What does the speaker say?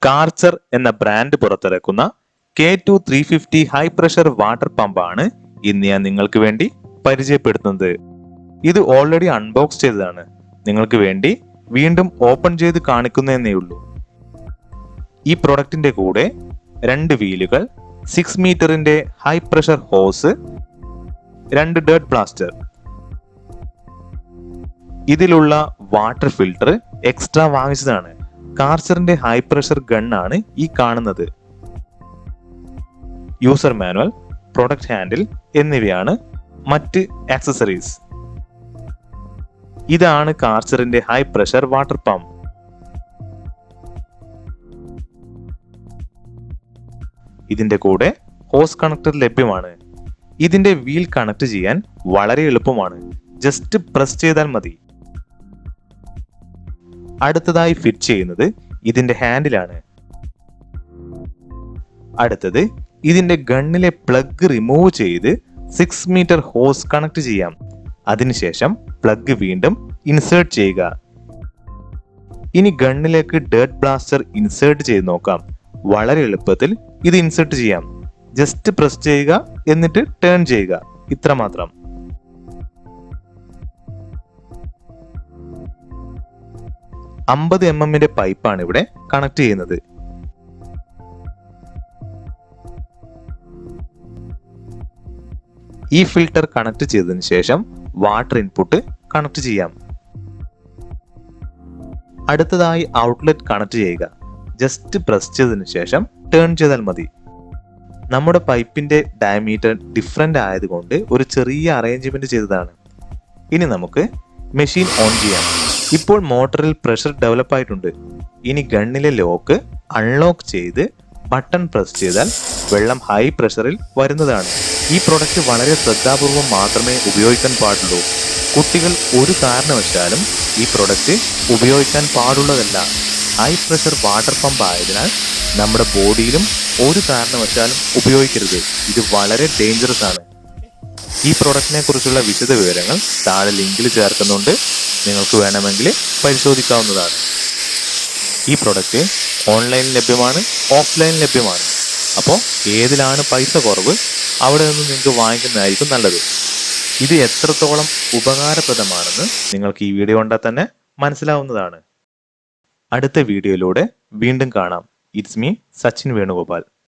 കാർച്ചർ എന്ന ബ്രാൻഡ് പുറത്തിറക്കുന്ന K2.350 high pressure water പമ്പാണ് ഇന്ന് ഞാൻ നിങ്ങൾക്ക് വേണ്ടി പരിചയപ്പെടുത്തുന്നത്. ഇത് ഓൾറെഡി അൺബോക്സ് ചെയ്തതാണ്. നിങ്ങൾക്ക് വേണ്ടി വീണ്ടും ഓപ്പൺ ചെയ്ത് കാണിക്കുന്നതേ ഉള്ളൂ. ഈ പ്രൊഡക്റ്റിന്റെ കൂടെ 2 വീലുകൾ, 6 മീറ്ററിന്റെ ഹൈ പ്രഷർ ഹോസ്, 2 ഡേർട്ട് ബ്ലാസ്റ്റർ. ഇതിലുള്ള വാട്ടർ ഫിൽട്ടർ എക്സ്ട്രാ വാങ്ങിച്ചതാണ്. കാർച്ചറിന്റെ ഹൈ പ്രഷർ ഗണ്ണാണ് ഈ കാണുന്നത്. യൂസർ മാനുവൽ, പ്രൊഡക്റ്റ് ഹാൻഡിൽ എന്നിവയാണ് മറ്റ് ആക്സസറീസ്. ഇതാണ് കാർച്ചറിന്റെ ഹൈ പ്രഷർ വാട്ടർ പമ്പ്. ഇതിന്റെ കൂടെ ഹോസ് കണക്ടർ ലഭ്യമാണ്. ഇതിന്റെ വീൽ കണക്ട് ചെയ്യാൻ വളരെ എളുപ്പമാണ്. ജസ്റ്റ് പ്രസ് ചെയ്താൽ മതി. അടുത്തതായി ഫിറ്റ് ചെയ്യുന്നത് ഇതിന്റെ ഹാൻഡിലാണ്. അടുത്തത് ഇതിന്റെ ഗണ്ണിലെ പ്ലഗ് റിമൂവ് ചെയ്ത് 6 മീറ്റർ ഹോസ് കണക്ട് ചെയ്യാം. അതിനുശേഷം പ്ലഗ് വീണ്ടും ഇൻസേർട്ട് ചെയ്യുക. ഇനി ഗണ്ണിലേക്ക് ഡേർട്ട് ബ്ലാസ്റ്റർ ഇൻസേർട്ട് ചെയ്ത് നോക്കാം. വളരെ എളുപ്പത്തിൽ ഇത് ഇൻസേർട്ട് ചെയ്യാം. ജസ്റ്റ് പ്രസ് ചെയ്യുക, എന്നിട്ട് ടേൺ ചെയ്യുക. ഇത്രമാത്രം. $50mm പൈപ്പാണ് ഇവിടെ കണക്ട് ചെയ്യുന്നത്. ഈ ഫിൽട്ടർ കണക്ട് ചെയ്തതിനു ശേഷം വാട്ടർ ഇൻപുട്ട് കണക്ട് ചെയ്യാം. അടുത്തതായി ഔട്ട്ലെറ്റ് കണക്ട് ചെയ്യുക. ജസ്റ്റ് പ്രസ് ചെയ്തതിനു ശേഷം ടേൺ ചെയ്താൽ മതി. നമ്മുടെ പൈപ്പിന്റെ ഡയമീറ്റർ ഡിഫറെന്റ് ആയതുകൊണ്ട് ഒരു ചെറിയ അറേഞ്ച്മെന്റ് ചെയ്തതാണ്. ഇനി നമുക്ക് മെഷീൻ ഓൺ ചെയ്യാം. ഇപ്പോൾ മോട്ടറിൽ പ്രഷർ ഡെവലപ്പ് ആയിട്ടുണ്ട്. ഇനി ഗണ്ണിലെ ലോക്ക് അൺലോക്ക് ചെയ്ത് ബട്ടൺ പ്രസ് ചെയ്താൽ വെള്ളം ഹൈ പ്രഷറിൽ വരുന്നതാണ്. ഈ പ്രൊഡക്റ്റ് വളരെ ശ്രദ്ധാപൂർവം മാത്രമേ ഉപയോഗിക്കാൻ പാടുള്ളൂ. കുട്ടികൾ ഒരു കാരണവശാലും ഈ പ്രൊഡക്റ്റ് ഉപയോഗിക്കാൻ പാടുള്ളതല്ല. ഹൈ പ്രഷർ വാട്ടർ പമ്പ് ആയതിനാൽ നമ്മുടെ ബോഡിയിലും ഒരു കാരണവശാലും ഉപയോഗിക്കരുത്. ഇത് വളരെ ഡേഞ്ചറസ് ആണ്. ഈ പ്രൊഡക്റ്റിനെ കുറിച്ചുള്ള വിശദ വിവരങ്ങൾ താഴെ ലിങ്കിൽ ചേർക്കുന്നുണ്ട്. നിങ്ങൾക്ക് വേണമെങ്കിൽ പരിശോധിക്കാവുന്നതാണ്. ഈ പ്രൊഡക്റ്റ് ഓൺലൈനിൽ ലഭ്യമാണ്, ഓഫ്ലൈനിൽ ലഭ്യമാണ്. അപ്പോൾ ഏതിലാണ് പൈസ കുറവ് അവിടെ നിന്ന് നിങ്ങൾക്ക് വാങ്ങിക്കുന്നതായിരിക്കും നല്ലത്. ഇത് എത്രത്തോളം ഉപകാരപ്രദമാണെന്ന് നിങ്ങൾക്ക് ഈ വീഡിയോ കണ്ടാൽ തന്നെ മനസ്സിലാവുന്നതാണ്. അടുത്ത വീഡിയോയിലൂടെ വീണ്ടും കാണാം. It's me Sachin Venugopal.